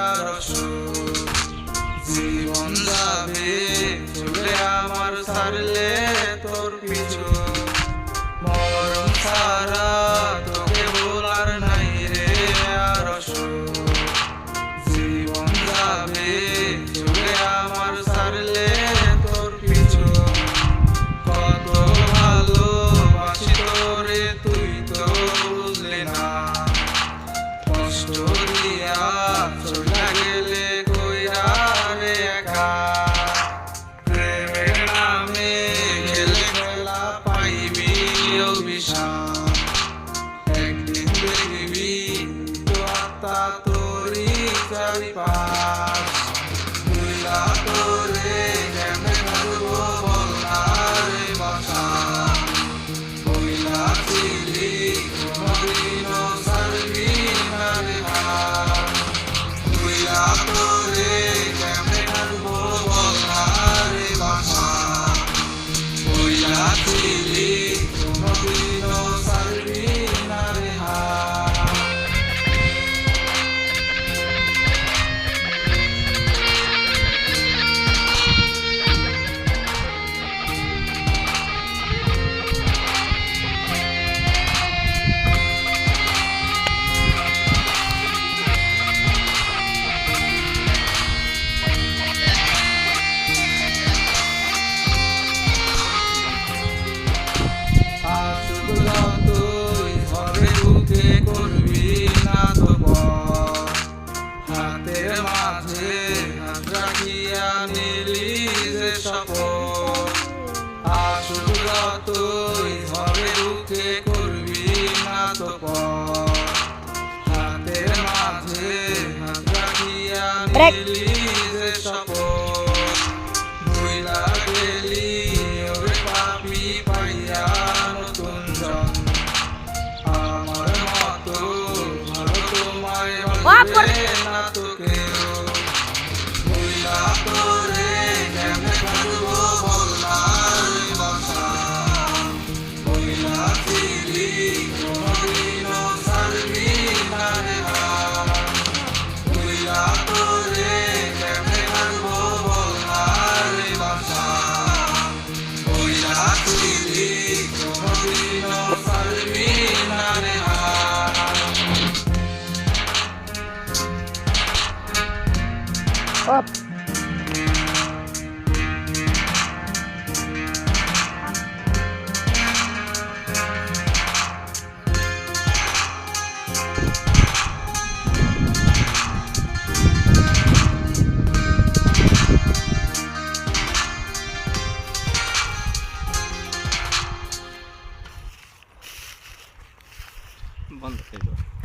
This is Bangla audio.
আর অসুখ। জীবন যাবে চলে আমার ছাড়লে তোর পিছু, মরণ ছাড়া তোকে বলার নাই রে আর অসুখ। জীবন যাবে চলে আমার ছাড়লে তোর পিছু, কত ভালোবাসি তোরে তুই তো বুঝলি না। কষ্ট দিয়া চলে গেলে কইরা রে একা, প্রেমের নামে গেলে খেলা পাইবি অভিশাপ। একদিন দেখবি তো আত্মা তোরই চারিপাশ, তুইলা তোরে কেমনে থাকবো বল না রে বাসা। বইলা ছিলি কোনদিনও ছাড়বি না রে হাত, তুইলা তোরে কেমনে থাকবো বল না রে বাসা। বইলা ছিলি কোনদিনও ছাড়বি না রে হাত। তুই ঘরে ঢুকে করবি না তো বল, হাতের মাঝে হাত রাখিয়া নিলি যে শপথ। আসল তুই ঘরে ঢুকে করবি না তো বল, হাতের মাঝে হাত রাখিয়া নিলি